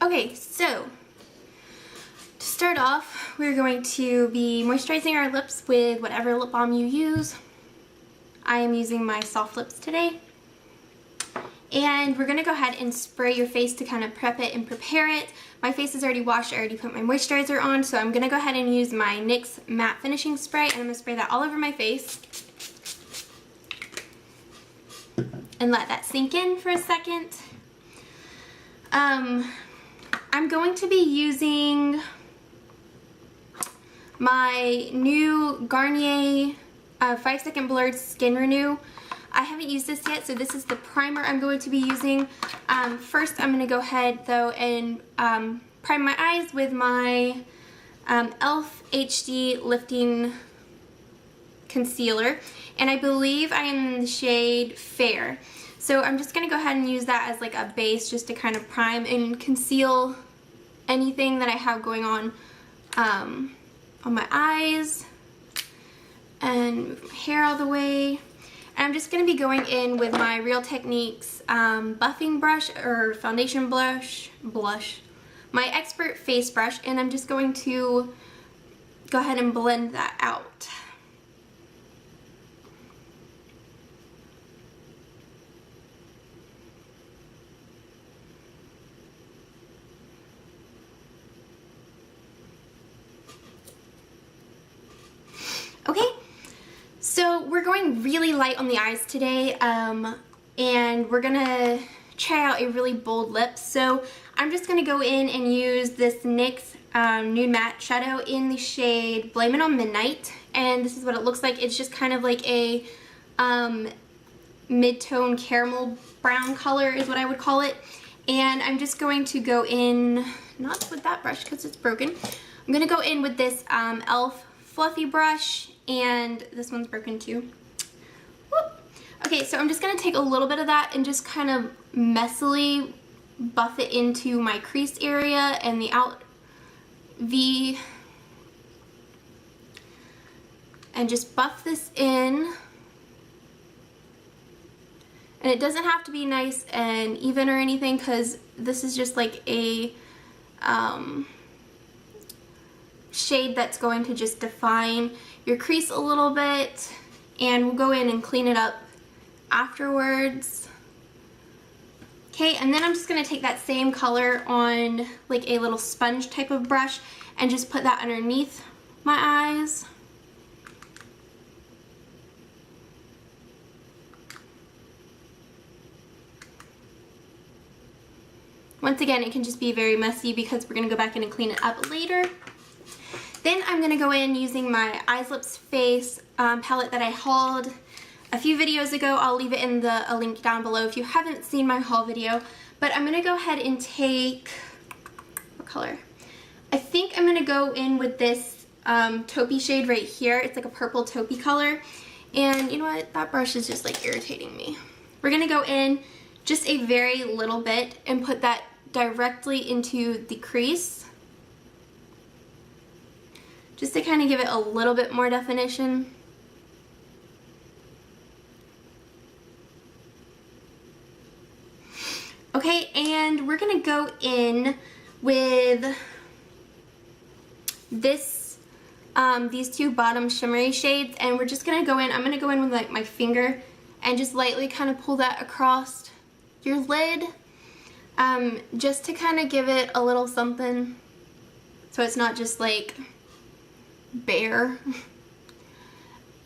Okay, so to start off, we're going to be moisturizing our lips with whatever lip balm you use. I am using my Soft Lips today. And we're going to go ahead and spray your face to kind of prep it and prepare it. My face is already washed. I already put my moisturizer on, so I'm going to go ahead and use my NYX Matte Finishing Spray, and I'm going to spray that all over my face. And let that sink in for a second. I'm going to be using my new Garnier 5-Second Blurred Skin Renew. I haven't used this yet, so this is the primer I'm going to be using. First, I'm going to go ahead, though, and prime my eyes with my e.l.f. HD Lifting Concealer. And I believe I am in the shade Fair. So I'm just going to go ahead and use that as like a base just to kind of prime and conceal anything that I have going on my eyes. And move my hair all the way. And I'm just going to be going in with my Real Techniques buffing brush or foundation blush, my Expert face brush, and I'm just going to go ahead and blend that out. Okay. So we're going really light on the eyes today, and we're gonna try out a really bold lip. So I'm just gonna go in and use this NYX Nude Matte Shadow in the shade Blame It on Midnight, and this is what it looks like. It's just kind of like a mid-tone caramel brown color is what I would call it. And I'm just going to go in, not with that brush because it's broken, I'm gonna go in with this e.l.f. fluffy brush, and this one's broken too. Whoop. Okay, so I'm just going to take a little bit of that and just kind of messily buff it into my crease area and the out V, and just buff this in. And it doesn't have to be nice and even or anything, because this is just like a shade that's going to just define your crease a little bit, and we'll go in and clean it up afterwards. Okay, and then I'm just going to take that same color on like a little sponge type of brush and just put that underneath my eyes. Once again, it can just be very messy because we're going to go back in and clean it up later. Then I'm going to go in using my Eyes, Lips, Face palette that I hauled a few videos ago. I'll leave it in a link down below if you haven't seen my haul video. But I'm going to go ahead and take, what color? I think I'm going to go in with this taupey shade right here. It's like a purple taupey color. And you know what? That brush is just like irritating me. We're going to go in just a very little bit and put that directly into the crease, just to kind of give it a little bit more definition. Okay, and we're gonna go in with this, these two bottom shimmery shades, and we're just gonna go in, I'm gonna go in with like my finger and just lightly kind of pull that across your lid, just to kind of give it a little something, so it's not just like bare.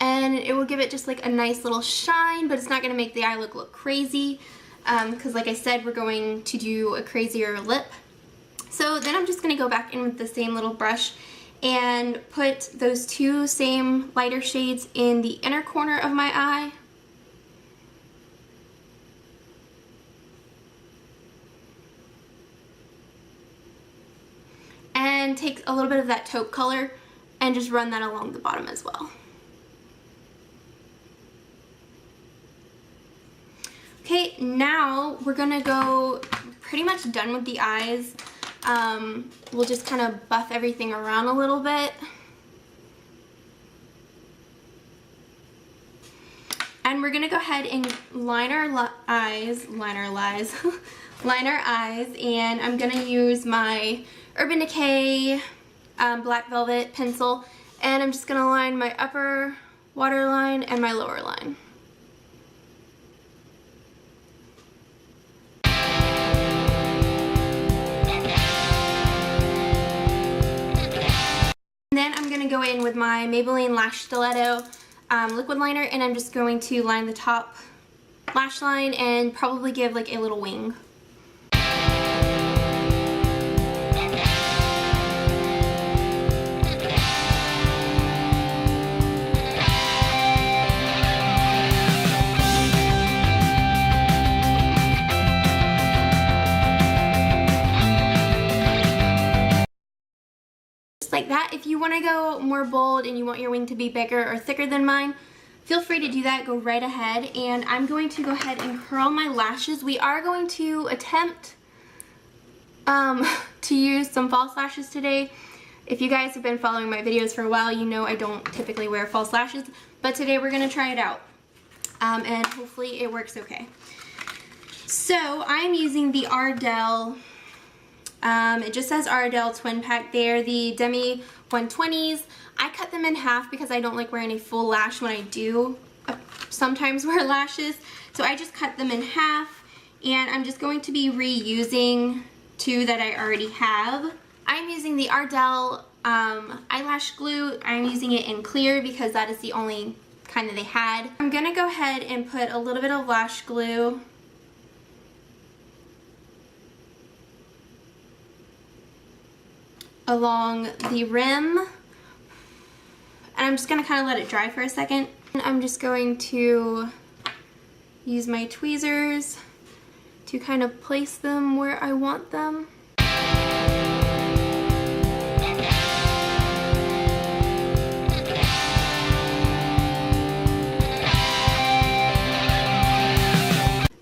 And it will give it just like a nice little shine, but it's not going to make the eye look crazy, because like I said, we're going to do a crazier lip. So then I'm just going to go back in with the same little brush and put those two same lighter shades in the inner corner of my eye. And take a little bit of that taupe color and just run that along the bottom as well. Okay, now we're gonna go pretty much done with the eyes. We'll just kind of buff everything around a little bit. And we're gonna go ahead and line our line our eyes, and I'm gonna use my Urban Decay Black Velvet pencil, and I'm just gonna line my upper waterline and my lower line. And then I'm gonna go in with my Maybelline Lash Stiletto liquid liner, and I'm just going to line the top lash line and probably give like a little wing. Like that. If you want to go more bold and you want your wing to be bigger or thicker than mine, feel free to do that. Go right ahead. And I'm going to go ahead and curl my lashes. We are going to attempt to use some false lashes today. If you guys have been following my videos for a while, you know I don't typically wear false lashes, but today we're going to try it out, and hopefully it works okay. So I'm using the Ardell, it just says Ardell Twin Pack there, the Demi 120s. I cut them in half because I don't like wearing a full lash when I do sometimes wear lashes. So I just cut them in half, and I'm just going to be reusing two that I already have. I'm using the Ardell eyelash glue. I'm using it in clear because that is the only kind that they had. I'm gonna go ahead and put a little bit of lash glue along the rim, and I'm just gonna kind of let it dry for a second. And I'm just going to use my tweezers to kind of place them where I want them.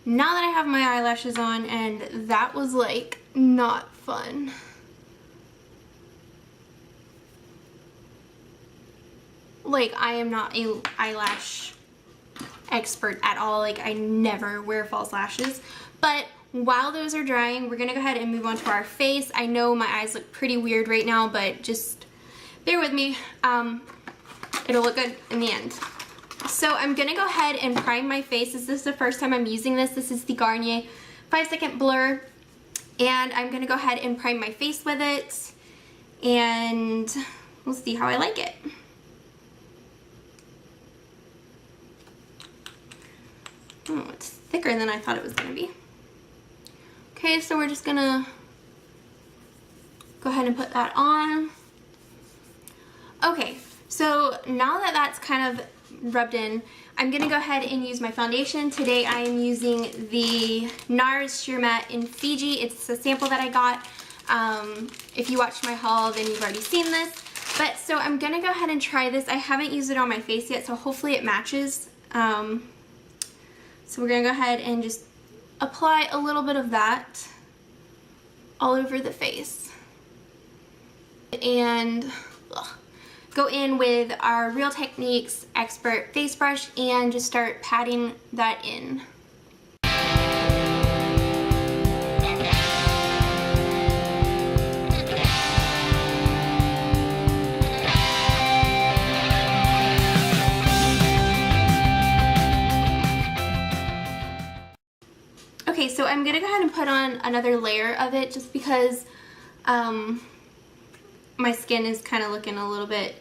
Now that I have my eyelashes on, and that was like not fun. Like, I am not a eyelash expert at all. Like, I never wear false lashes. But while those are drying, we're gonna go ahead and move on to our face. I know my eyes look pretty weird right now, but just bear with me. It'll look good in the end. So I'm gonna go ahead and prime my face. This is the first time I'm using this. This is the Garnier 5-Second Blur. And I'm gonna go ahead and prime my face with it. And we'll see how I like it. Oh, it's thicker than I thought it was going to be. Okay, so we're just going to go ahead and put that on. Okay, so now that that's kind of rubbed in, I'm going to go ahead and use my foundation. Today I am using the NARS Sheer Matte in Fiji. It's a sample that I got. If you watched my haul, then you've already seen this. But so I'm going to go ahead and try this. I haven't used it on my face yet, so hopefully it matches. So we're going to go ahead and just apply a little bit of that all over the face. And go in with our Real Techniques Expert Face Brush and just start patting that in. Okay, so I'm gonna go ahead and put on another layer of it just because my skin is kind of looking a little bit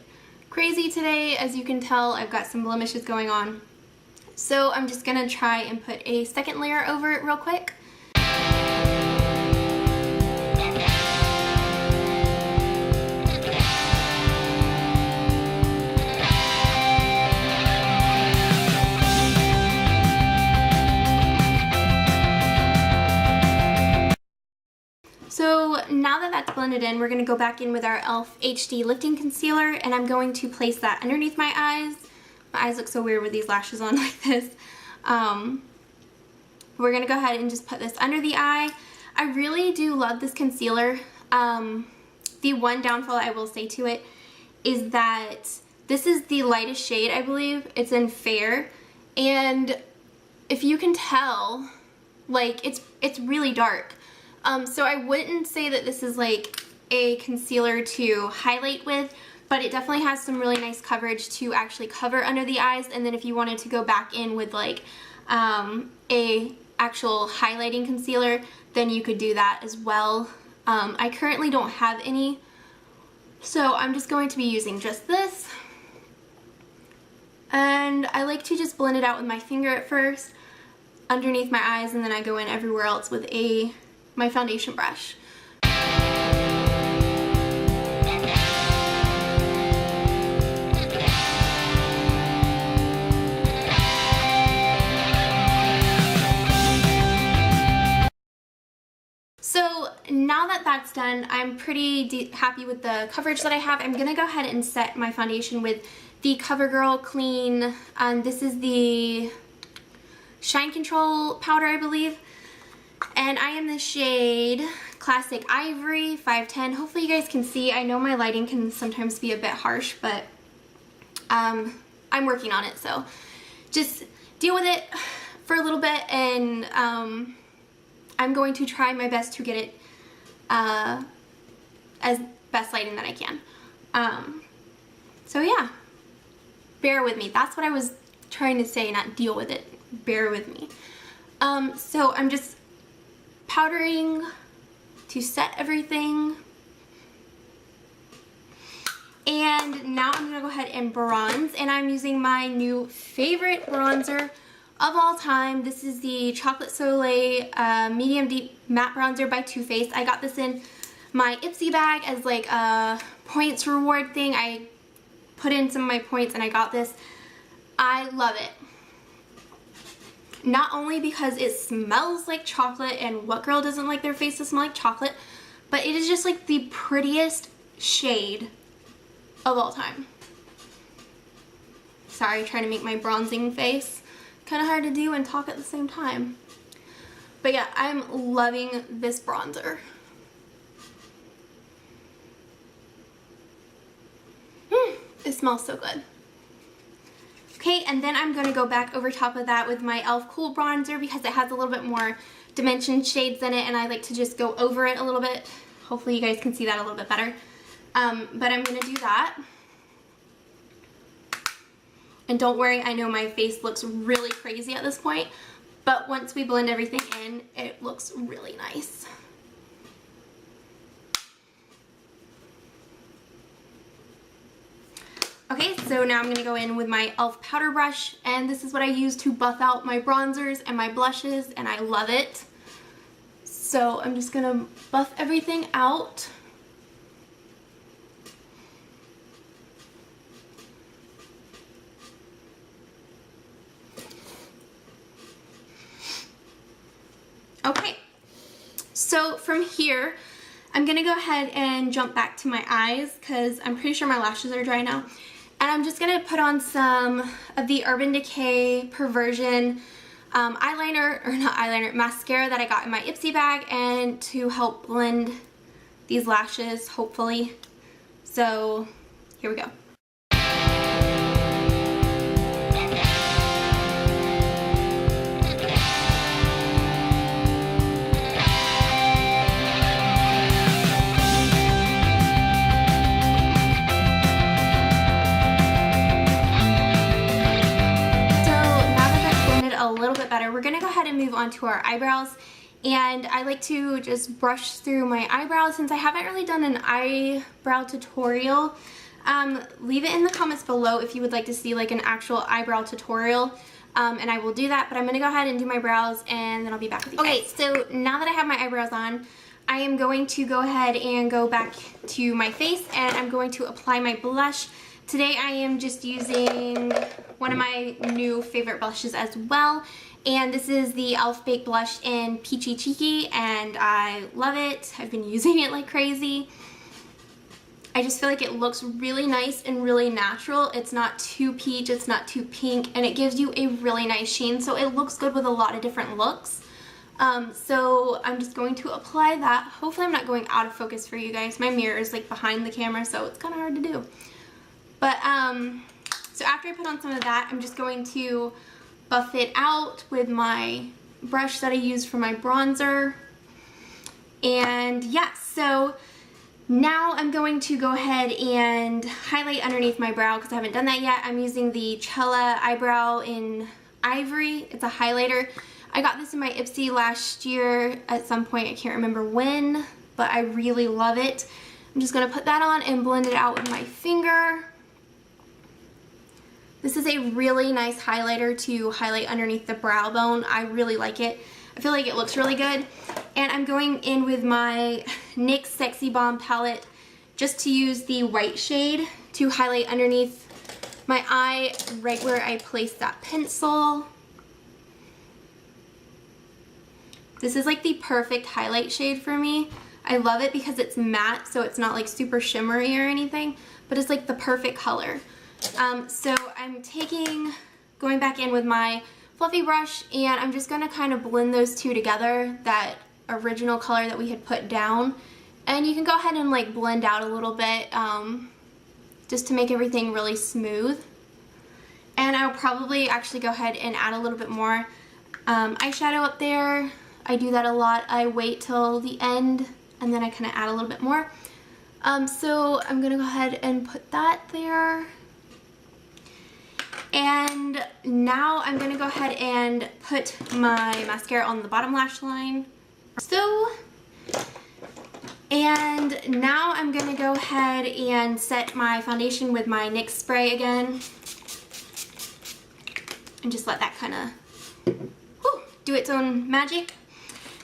crazy today. As you can tell, I've got some blemishes going on. So I'm just gonna try and put a second layer over it real quick. So now that that's blended in, we're going to go back in with our e.l.f. HD Lifting Concealer, and I'm going to place that underneath my eyes. My eyes look so weird with these lashes on like this. We're going to go ahead and just put this under the eye. I really do love this concealer. The one downfall I will say to it is that this is the lightest shade, I believe. It's in Fair, and if you can tell, Like, it's really dark. So I wouldn't say that this is like a concealer to highlight with, but it definitely has some really nice coverage to actually cover under the eyes. And then if you wanted to go back in with like a actual highlighting concealer, then you could do that as well. I currently don't have any, so I'm just going to be using just this. And I like to just blend it out with my finger at first underneath my eyes, and then I go in everywhere else with my foundation brush. So now that that's done, I'm pretty happy with the coverage that I have. I'm going to go ahead and set my foundation with the CoverGirl Clean. This is the Shine Control powder, I believe. And I am the shade Classic Ivory 510. Hopefully you guys can see. I know my lighting can sometimes be a bit harsh, but I'm working on it. So just deal with it for a little bit, and I'm going to try my best to get it as best lighting that I can. So yeah, bear with me. That's what I was trying to say, not deal with it. Bear with me. So I'm just powdering to set everything. And now I'm gonna go ahead and bronze, and I'm using my new favorite bronzer of all time. This is the Chocolate Soleil Medium Deep Matte Bronzer by Too Faced. I got this in my Ipsy bag as like a points reward thing. I put in some of my points and I got this. I love it. Not only because it smells like chocolate, and what girl doesn't like their face to smell like chocolate, but it is just like the prettiest shade of all time. Sorry, trying to make my bronzing face. Kind of hard to do and talk at the same time. But yeah, I'm loving this bronzer. It smells so good. Okay, and then I'm going to go back over top of that with my e.l.f. Cool Bronzer because it has a little bit more dimension shades in it, and I like to just go over it a little bit. Hopefully you guys can see that a little bit better. But I'm going to do that. And don't worry, I know my face looks really crazy at this point, but once we blend everything in, it looks really nice. Okay, so now I'm going to go in with my e.l.f. powder brush, and this is what I use to buff out my bronzers and my blushes, and I love it. So I'm just going to buff everything out. Okay, so from here, I'm going to go ahead and jump back to my eyes because I'm pretty sure my lashes are dry now. And I'm just going to put on some of the Urban Decay Perversion mascara that I got in my Ipsy bag, and to help blend these lashes, hopefully. So here we go. We're gonna go ahead and move on to our eyebrows, and I like to just brush through my eyebrows since I haven't really done an eyebrow tutorial. Leave it in the comments below if you would like to see like an actual eyebrow tutorial, and I will do that, but I'm gonna go ahead and do my brows and then I'll be back with you guys. Okay, so now that I have my eyebrows on, I am going to go ahead and go back to my face, and I'm going to apply my blush. Today I am just using one of my new favorite blushes as well, and this is the e.l.f. Baked Blush in Peachy Cheeky, and I love it. I've been using it like crazy. I just feel like it looks really nice and really natural. It's not too peach, it's not too pink, and it gives you a really nice sheen, so it looks good with a lot of different looks. So I'm just going to apply that. Hopefully I'm not going out of focus for you guys. My mirror is like behind the camera, so it's kind of hard to do. But so after I put on some of that, I'm just going to buff it out with my brush that I use for my bronzer. And yeah, so now I'm going to go ahead and highlight underneath my brow because I haven't done that yet. I'm using the Cella Eyebrow in Ivory. It's a highlighter. I got this in my Ipsy last year at some point. I can't remember when, but I really love it. I'm just going to put that on and blend it out with my finger. This is a really nice highlighter to highlight underneath the brow bone. I really like it. I feel like it looks really good. And I'm going in with my NYX Sexy Bomb palette just to use the white shade to highlight underneath my eye right where I placed that pencil. This is like the perfect highlight shade for me. I love it because it's matte, so it's not like super shimmery or anything, but it's like the perfect color. So I'm going back in with my fluffy brush, and I'm just gonna kind of blend those two together, that original color that we had put down. And you can go ahead and like blend out a little bit just to make everything really smooth. And I'll probably actually go ahead and add a little bit more eyeshadow up there. I do that a lot. I wait till the end and then I kind of add a little bit more. So I'm gonna go ahead and put that there. And now I'm gonna go ahead and put my mascara on the bottom lash line. And now I'm gonna go ahead and set my foundation with my NYX spray again. And just let that kind of do its own magic.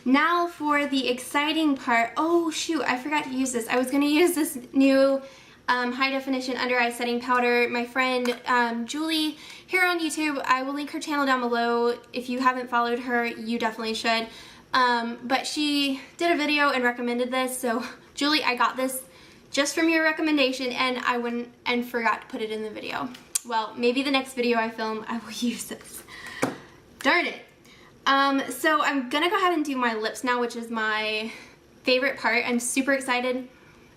Now for the exciting part. Oh shoot, I forgot to use this. I was gonna use this new high definition under eye setting powder. My friend Julie here on YouTube, I will link her channel down below. If you haven't followed her, you definitely should. But she did a video and recommended this, so Julie, I got this just from your recommendation, and I went and forgot to put it in the video. Well, maybe the next video I film, I will use this. Darn it. So I'm gonna go ahead and do my lips now, which is my favorite part. I'm super excited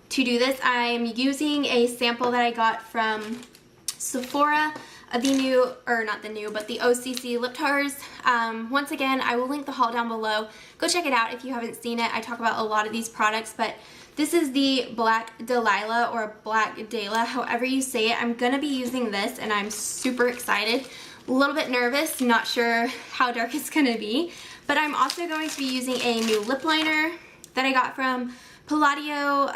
to do this. I'm using a sample that I got from Sephora of the new, or not the new, but the OCC lip tars. Once again, I will link the haul down below. Go check it out if you haven't seen it. I talk about a lot of these products, but this is the Black Delilah or Black Dela, however you say it. I'm gonna be using this and I'm super excited. A little bit nervous, not sure how dark it's gonna be, but I'm also going to be using a new lip liner that I got from Palladio.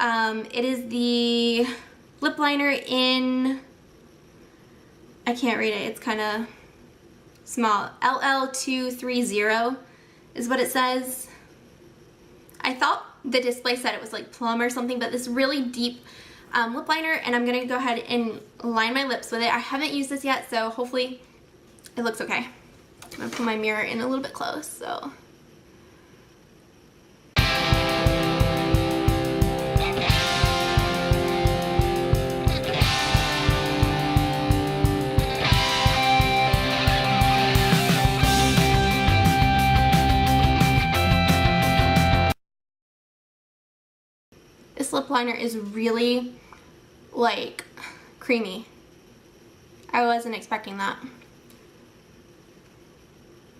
It is the lip liner in, I can't read it, it's kind of small, LL230 is what it says. I thought the display said it was like plum or something, but this really deep lip liner, and I'm gonna go ahead and line my lips with it. I haven't used this yet, so hopefully it looks okay. I'm gonna put my mirror in a little bit close, so. This lip liner is really like creamy. I wasn't expecting that.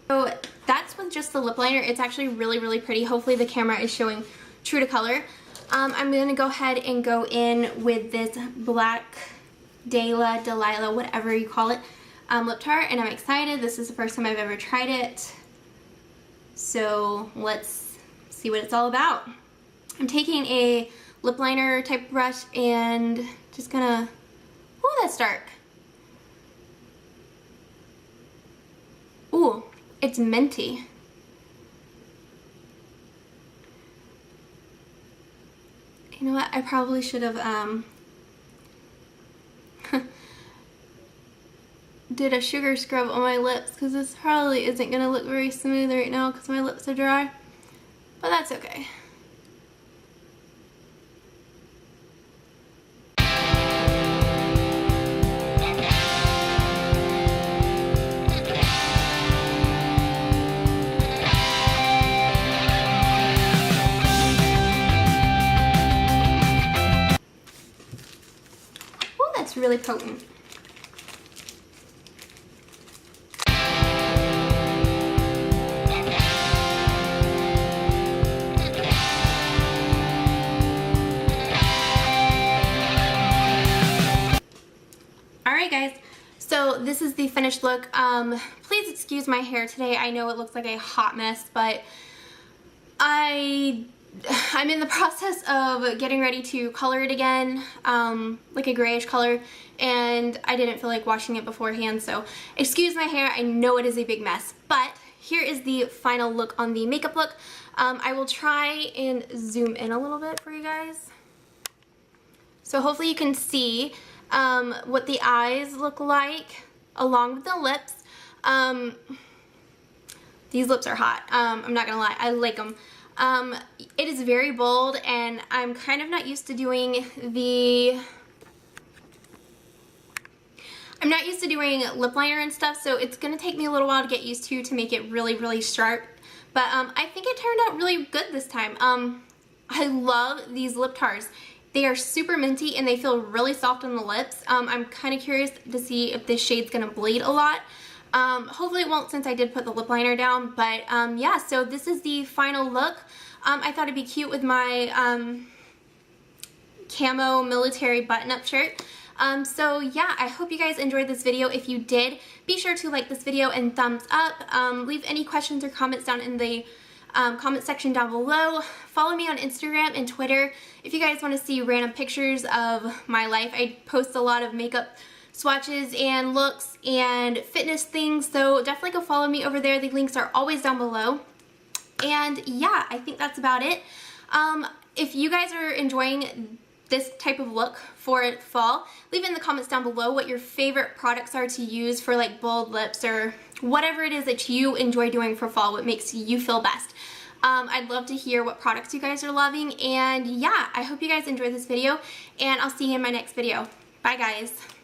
So that's with just the lip liner. It's actually really, really pretty. Hopefully the camera is showing true to color. I'm gonna go ahead and go in with this Black Delilah, whatever you call it, lip tar, and I'm excited. This is the first time I've ever tried it. So let's see what it's all about. I'm taking a lip liner type brush and just gonna, ooh, that's dark. Ooh, it's minty. You know what, I probably should have did a sugar scrub on my lips, because this probably isn't gonna look very smooth right now because my lips are dry, but that's okay. Really potent. guys, so this is the finished look. Please excuse my hair today. I know it looks like a hot mess, but I'm in the process of getting ready to color it again, like a grayish color, and I didn't feel like washing it beforehand, so excuse my hair. I know it is a big mess, but here is the final look on the makeup look. I will try and zoom in a little bit for you guys. So hopefully you can see what the eyes look like along with the lips. These lips are hot. I'm not gonna lie, I like them. It is very bold, and I'm kind of not used to doing lip liner and stuff, so it's gonna take me a little while to get used to make it really, really sharp. But I think it turned out really good this time. I love these lip tars. They are super minty and they feel really soft on the lips. I'm kind of curious to see if this shade's gonna bleed a lot. Hopefully it won't, since I did put the lip liner down, but yeah, so this is the final look. I thought it'd be cute with my camo military button-up shirt. So yeah, I hope you guys enjoyed this video. If you did, be sure to like this video and thumbs up. Leave any questions or comments down in the comment section down below. Follow me on Instagram and Twitter if you guys want to see random pictures of my life. I post a lot of makeup swatches and looks and fitness things, so definitely go follow me over there. The links are always down below. And yeah, I think that's about it. If you guys are enjoying this type of look for fall, leave in the comments down below what your favorite products are to use for like bold lips or whatever it is that you enjoy doing for fall, what makes you feel best. I'd love to hear what products you guys are loving, and yeah, I hope you guys enjoyed this video, and I'll see you in my next video. Bye guys.